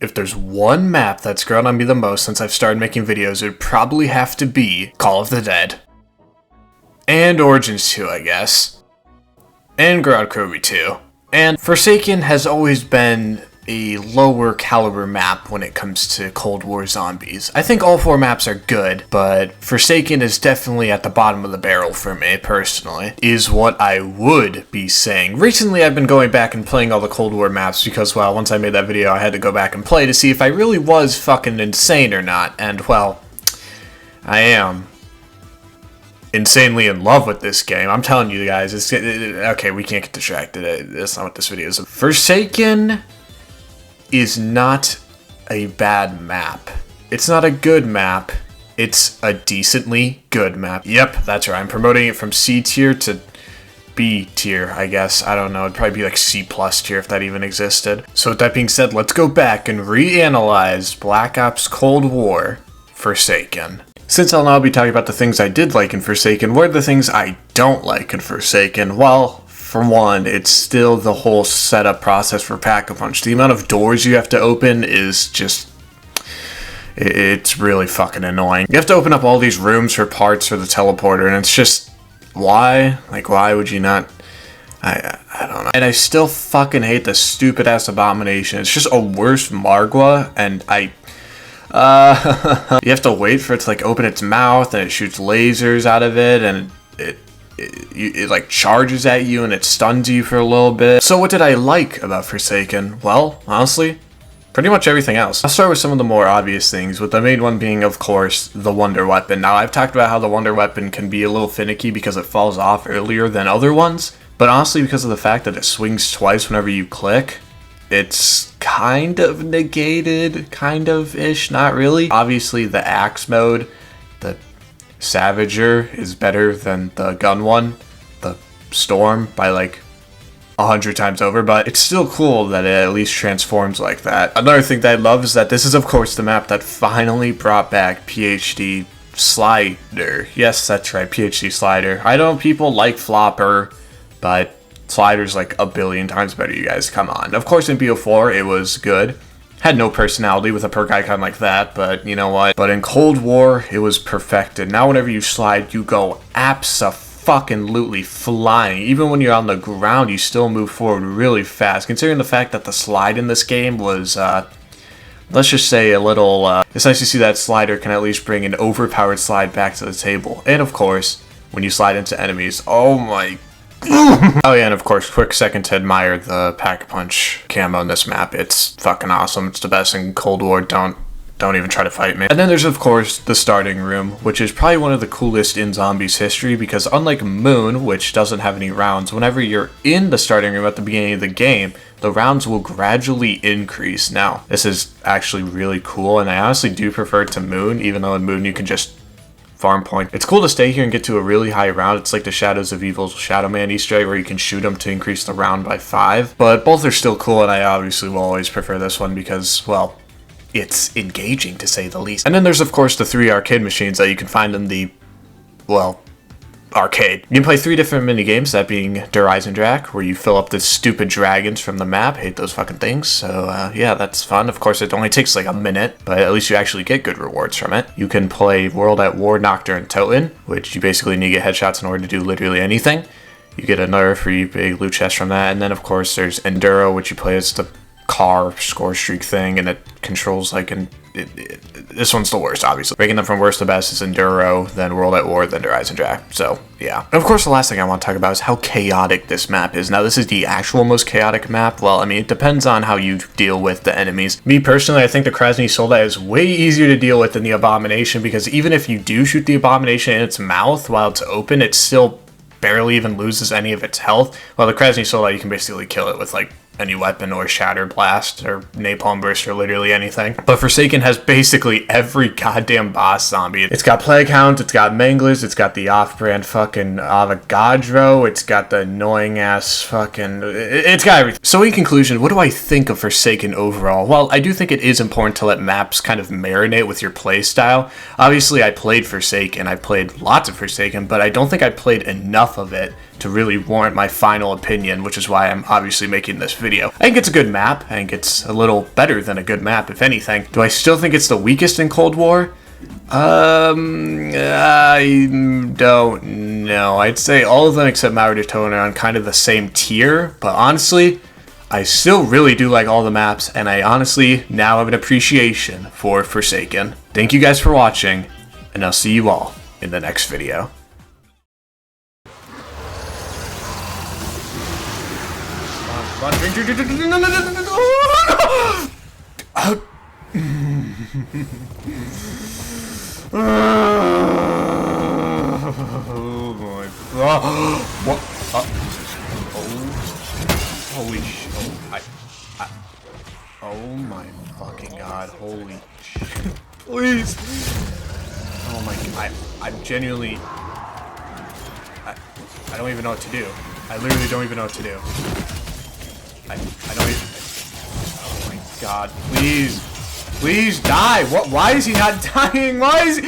If there's one map that's grown on me the most since I've started making videos, it would probably have to be Call of the Dead. And Origins 2, I guess. And Ground Kirby 2. And Forsaken has always been a lower caliber map when it comes to Cold War zombies. I think all 4 maps are good, but Forsaken is definitely at the bottom of the barrel for me, personally, is what I would be saying. Recently, I've been going back and playing all the Cold War maps because, well, once I made that video, I had to go back and play to see if I really was fucking insane or not, and, well, I am insanely in love with this game. I'm telling you guys, okay, we can't get distracted. That's not what this video is. Forsaken is not a bad map. It's not a good map. It's a decently good map. Yep, that's right. I'm promoting it from C tier to B tier, I guess. I don't know. It'd probably be like C plus tier if that even existed. So with that being said, let's go back and reanalyze blackopscoldwar Forsaken. Since I'll now be talking about the things I did like in Forsaken, what are the things I don't like in Forsaken? Well, for one, it's still the whole setup process for Pack-a-Punch. The amount of doors you have to open is just, it's really fucking annoying. You have to open up all these rooms for parts for the teleporter, and it's just, why? Like, why would you not? I don't know. And I still fucking hate the stupid-ass abomination. It's just a worse Margwa, and you have to wait for it to like open its mouth, and it shoots lasers out of it, and it like charges at you and it stuns you for a little bit. So what did I like about Forsaken? Well, honestly, pretty much everything else. I'll start with some of the more obvious things, with the main one being, of course, the Wonder Weapon. Now, I've talked about how the Wonder Weapon can be a little finicky because it falls off earlier than other ones, but honestly, because of the fact that it swings twice whenever you click, it's kind of negated, kind of-ish, not really. Obviously, the axe mode, the Savager, is better than the gun one, the Storm, by like 100 times over, but it's still cool that it at least transforms like that. Another thing that I love is that this is, of course, the map that finally brought back PhD Slider. Yes, that's right, PhD Slider. I know people like Flopper, but Slider's like a billion times better, you guys, come on. Of course, in BO4, it was good. Had no personality with a perk icon like that, but you know what? But in Cold War, it was perfected. Now whenever you slide, you go abso-fucking-lutely flying. Even when you're on the ground, you still move forward really fast. Considering the fact that the slide in this game was, let's just say a little, it's nice to see that Slider can at least bring an overpowered slide back to the table. And of course, when you slide into enemies, oh my oh yeah, and of course, quick second to admire the Pack-a-Punch camo in this map. It's fucking awesome. It's the best in Cold War. Don't even try to fight me. And then there's, of course, the starting room, which is probably one of the coolest in Zombies history, because unlike Moon, which doesn't have any rounds, whenever you're in the starting room at the beginning of the game, the rounds will gradually increase. Now, this is actually really cool, and I honestly do prefer it to Moon, even though in Moon you can just farm point. It's cool to stay here and get to a really high round. It's like the Shadows of Evil's Shadow Man Easter egg where you can shoot them to increase the round by 5. But both are still cool, and I obviously will always prefer this one because, well, it's engaging to say the least. And then there's, of course, the 3 arcade machines that you can find in the, well, arcade. You can play 3 different mini games, that being therelaxingend, where you fill up the stupid dragons from the map. Hate those fucking things. So yeah, that's fun. Of course, it only takes like a minute, but at least you actually get good rewards from it. You can play World at War, nach, untoten, which you basically need to get headshots in order to do literally anything. You get another free big loot chest from that. And then of course there's Enduro, which you play as the car score streak thing, and it controls like this one's the worst, obviously. Ranking them from worst to best is Enduro, then World at War, then therelaxingend. So yeah. And of course, the last thing I want to talk about is how chaotic this map is. Now, this is the actual most chaotic map. Well, I mean, it depends on how you deal with the enemies. Me personally, I think the Krasny Soldat is way easier to deal with than the Abomination, because even if you do shoot the Abomination in its mouth while it's open, it still barely even loses any of its health. While the Krasny Soldat, you can basically kill it with like any weapon or shatter blast or napalm burst or literally anything. But Forsaken has basically every goddamn boss zombie. It's got Plague Hound, it's got Manglers, it's got the off-brand fucking Avogadro, it's got the annoying ass fucking, it's got everything. So in conclusion, what do I think of Forsaken overall? Well, I do think it is important to let maps kind of marinate with your playstyle. Obviously, I played Forsaken, I played lots of Forsaken, but I don't think I played enough of it to really warrant my final opinion, which is why I'm obviously making this video. I think it's a good map. I think it's a little better than a good map, if anything. Do I still think it's the weakest in Cold War? I don't know. I'd say all of them except untoten are on kind of the same tier, but honestly, I still really do like all the maps, and I honestly now have an appreciation for Forsaken. Thank you guys for watching, and I'll see you all in the next video. Oh my god. What? Holy shit. Oh my fucking god. Holy shit. Please. Oh my god. I'm genuinely. I don't even know what to do. I literally don't even know what to do. I don't even. Oh my god. Please. Please die! What? Why is he not dying? Why is he?